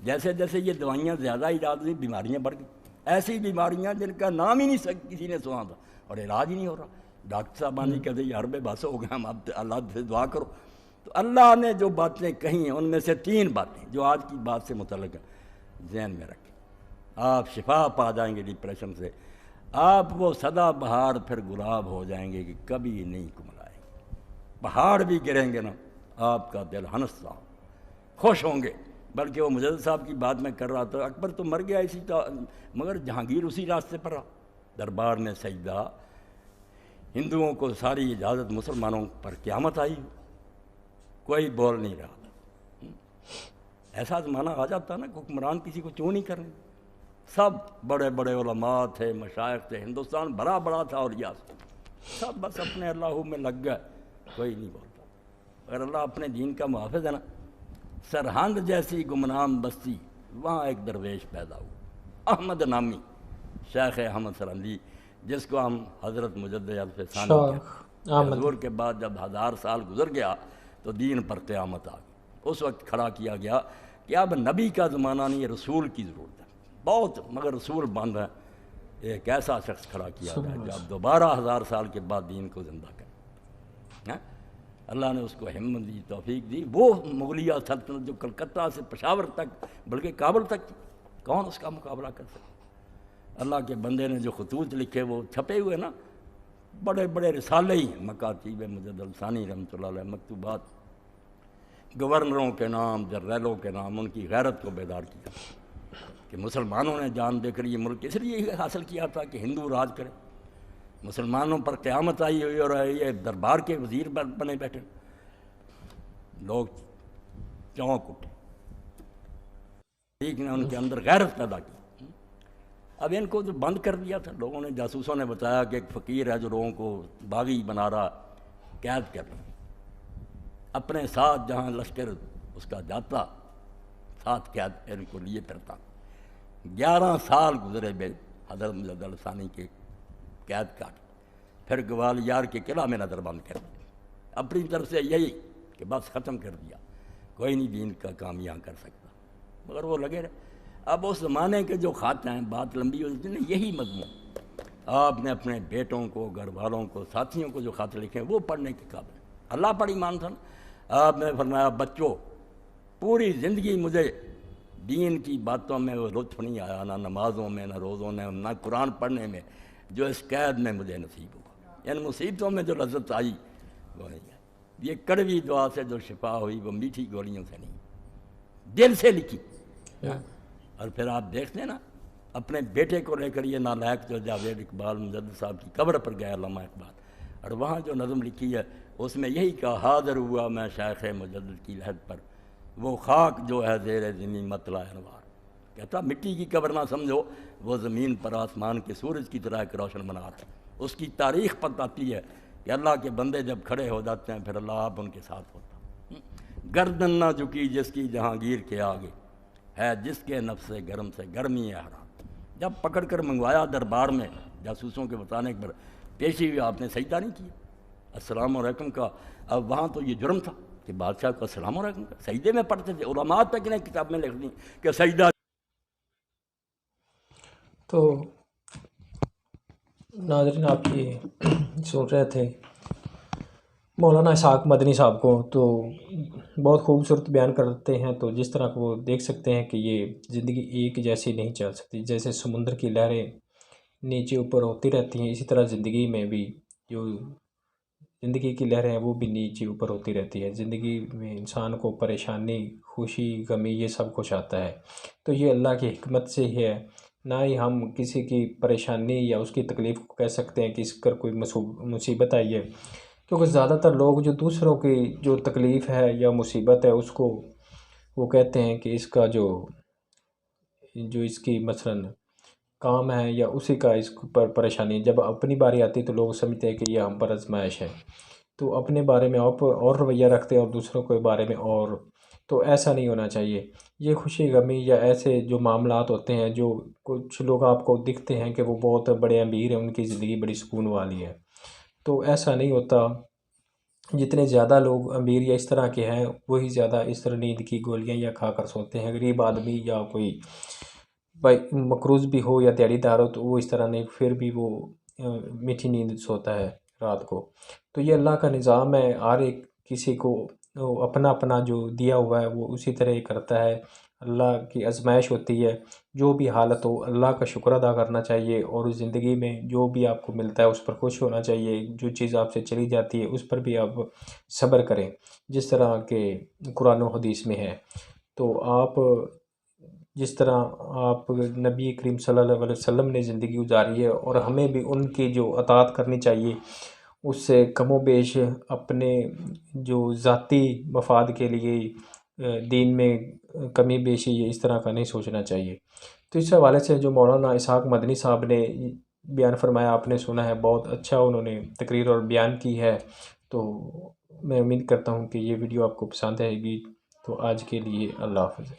جیسے جیسے یہ دوائیاں زیادہ ایجاد ہوئی بیماریاں بڑھ گئی، ایسی بیماریاں جن کا نام ہی نہیں کسی نے سنا تھا اور علاج ہی نہیں ہو رہا۔ ڈاکٹر صاحب نہیں کہتے یار بے بس ہو گئے، ہم اب اللہ سے دعا کرو۔ تو اللہ نے جو باتیں کہی ہیں ان میں سے 3 باتیں جو آج کی بات سے متعلق ہیں ذہن میں رکھیں۔ آپ شفا پا جائیں گے ڈپریشن سے، آپ وہ سدا بہار پھر گلاب ہو جائیں گے کہ کبھی نہیں کملائیں گے۔ پہاڑ بھی گریں گے نا آپ کا دل ہنستا خوش ہوں گے۔ بلکہ وہ مجدد صاحب کی بات میں کر رہا تھا، اکبر تو مر گیا اسی کا، مگر جہانگیر اسی راستے پر رہا۔ دربار میں سجدہ، ہندوؤں کو ساری اجازت، مسلمانوں پر قیامت آئی، کوئی بول نہیں رہا تھا۔ ایسا زمانہ آ جاتا نا کہ حکمران کسی کو چوں نہیں کرنے، سب بڑے بڑے علماء تھے، مشائخ تھے، ہندوستان بڑا بڑا تھا اولیاء سے، سب بس اپنے اللہ میں لگ گئے، کوئی نہیں بولتا۔ اگر اللہ اپنے دین کا محافظ ہے نا، سرہند جیسی گمنام بستی وہاں ایک درویش پیدا ہوا، احمد نامی، شیخ احمد سرہندی، جس کو ہم حضرت مجدد الف ثانی کہتے ہیں۔ حضور کے بعد جب 1000 سال گزر گیا تو دین پر قیامت آ گئی۔ اس وقت کھڑا کیا گیا کہ اب نبی کا زمانہ نہیں، رسول کی ضرورت ہے، بہت مگر رسول بن رہا ہے۔ ایک ایسا شخص کھڑا کیا گیا جو اب دوبارہ 1000 سال کے بعد دین کو زندہ کرے۔ اللہ نے اس کو ہمت دی، توفیق دی۔ وہ مغلیہ سلطنت جو کلکتہ سے پشاور تک بلکہ کابل تک، کون اس کا مقابلہ کر سکتا؟ اللہ کے بندے نے جو خطوط لکھے وہ چھپے ہوئے نا، بڑے بڑے رسالے ہی ہیں، مکاتیب مجدد الثانی رحمۃ اللہ علیہ، مکتوبات، گورنروں کے نام، جرنیلوں کے نام، ان کی غیرت کو بیدار کیا کہ مسلمانوں نے جان دے کر یہ ملک اس لیے حاصل کیا تھا کہ ہندو راج کرے، مسلمانوں پر قیامت آئی ہوئی اور یہ دربار کے وزیر بنے بیٹھے، لوگ چونک اٹھے، ٹھیک نے ان کے اندر غیرت پیدا کی۔ اب ان کو جو بند کر دیا تھا لوگوں نے، جاسوسوں نے بتایا کہ ایک فقیر ہے جو لوگوں کو باغی بنا رہا، قید کر رہا، اپنے ساتھ جہاں لشکر اس کا جاتا ساتھ قید ان کو لیے پھرتا۔ 11 سال گزرے بے حضرت مجدد الثانی کے قید کاٹ، پھر گوالیار کے قلعہ میں نظر بند کر دیا، اپنی طرف سے یہی کہ بس ختم کر دیا، کوئی نہیں دین کا کام یہاں کر سکتا، مگر وہ لگے رہے۔ اب اس زمانے کے جو خط ہیں، بات لمبی ہو جاتی ہے، یہی مضمون آپ نے اپنے بیٹوں کو، گھر والوں کو، ساتھیوں کو جو خط لکھے وہ پڑھنے کے قابل ہیں۔ اللہ پر ایمان تھا نا۔ آپ نے فرمایا بچوں، پوری زندگی مجھے دین کی باتوں میں وہ لطف نہیں آیا، نہ نمازوں میں، نہ روزوں میں، نہ قرآن پڑھنے میں، جو اس قید میں مجھے نصیب ہوا، ان مصیبتوں میں جو لذت آئی وہ نہیں آئی۔ یہ کڑوی دعا سے جو شفا ہوئی وہ میٹھی گولیوں سے نہیں، دل سے لکھی۔ اور پھر آپ دیکھتے ہیں نا، اپنے بیٹے کو لے کر یہ نالائق جو جاوید اقبال مجدد صاحب کی قبر پر گیا، علامہ اقبال، اور وہاں جو نظم لکھی ہے اس میں یہی کہا، حاضر ہوا میں شیخ مجدد کی لحد پر، وہ خاک جو ہے زیر زمین مطلع انوار۔ کہتا مٹی کی قبر نہ سمجھو، وہ زمین پر آسمان کے سورج کی طرح ایک روشن منار ہے۔ اس کی تاریخ بتاتی ہے کہ اللہ کے بندے جب کھڑے ہو جاتے ہیں پھر اللہ آپ ان کے ساتھ ہوتا۔ گردن نہ جھکی جس کی جہانگیر کے آگے، ہے جس کے نفس گرم سے گرمی ہے حرام۔ جب پکڑ کر منگوایا دربار میں جاسوسوں کے بتانے پر، پیشی ہوئی، آپ نے سجدہ نہیں کیا، السلام علیکم کا۔ اب وہاں تو یہ جرم تھا کہ بادشاہ کو السلام علیکم کا سجدے میں پڑھتے تھے، علماء تک نے کتاب میں لکھ دی کہ سجدہ۔ تو ناظرین آپ یہ سن رہے تھے مولانا اسحاق مدنی صاحب کو، تو بہت خوبصورت بیان کرتے ہیں۔ تو جس طرح وہ دیکھ سکتے ہیں کہ یہ زندگی ایک جیسی نہیں چل سکتی، جیسے سمندر کی لہریں نیچے اوپر ہوتی رہتی ہیں، اسی طرح زندگی میں بھی جو زندگی کی لہریں ہیں وہ بھی نیچے اوپر ہوتی رہتی ہے۔ زندگی میں انسان کو پریشانی، خوشی، غمی، یہ سب کچھ آتا ہے، تو یہ اللہ کی حکمت سے ہی ہے۔ نہ ہی ہم کسی کی پریشانی یا اس کی تکلیف کو کہہ سکتے ہیں کہ اس پر کوئی مصیبت آئی ہے، کیونکہ زیادہ تر لوگ جو دوسروں کی جو تکلیف ہے یا مصیبت ہے اس کو وہ کہتے ہیں کہ اس کا جو اس کی مثلاً کام ہے یا اسی کا اس پر پریشانی، جب اپنی باری آتی تو لوگ سمجھتے ہیں کہ یہ ہم پر آزمائش ہے، تو اپنے بارے میں اور رویہ رکھتے ہیں اور دوسروں کے بارے میں اور، تو ایسا نہیں ہونا چاہیے۔ یہ خوشی غمی یا ایسے جو معاملات ہوتے ہیں، جو کچھ لوگ آپ کو دکھتے ہیں کہ وہ بہت بڑے امیر ہیں، ان کی زندگی بڑی سکون والی ہے، تو ایسا نہیں ہوتا۔ جتنے زیادہ لوگ امیر یا اس طرح کے ہیں وہی زیادہ اس طرح نیند کی گولیاں یا کھا کر سوتے ہیں۔ غریب آدمی یا کوئی بھائی مقروض بھی ہو یا دیہڑی دار ہو تو وہ اس طرح نہیں، پھر بھی وہ میٹھی نیند سوتا ہے رات کو۔ تو یہ اللہ کا نظام ہے، ہر ایک کسی کو اپنا اپنا جو دیا ہوا ہے وہ اسی طرح ہی کرتا ہے۔ اللہ کی آزمائش ہوتی ہے، جو بھی حالت ہو اللہ کا شکر ادا کرنا چاہیے، اور زندگی میں جو بھی آپ کو ملتا ہے اس پر خوش ہونا چاہیے۔ جو چیز آپ سے چلی جاتی ہے اس پر بھی آپ صبر کریں، جس طرح کہ قرآن و حدیث میں ہے۔ تو آپ جس طرح آپ نبی کریم صلی اللہ علیہ وسلم نے زندگی گزاری ہے، اور ہمیں بھی ان کی جو اطاعت کرنی چاہیے، اس سے کم و بیش اپنے جو ذاتی مفاد کے لیے دین میں کمی بیشی اس طرح کا نہیں سوچنا چاہیے۔ تو اس حوالے سے جو مولانا اسحاق مدنی صاحب نے بیان فرمایا آپ نے سنا ہے، بہت اچھا انہوں نے تقریر اور بیان کی ہے۔ تو میں امید کرتا ہوں کہ یہ ویڈیو آپ کو پسند آئے گی۔ تو آج کے لیے اللہ حافظ۔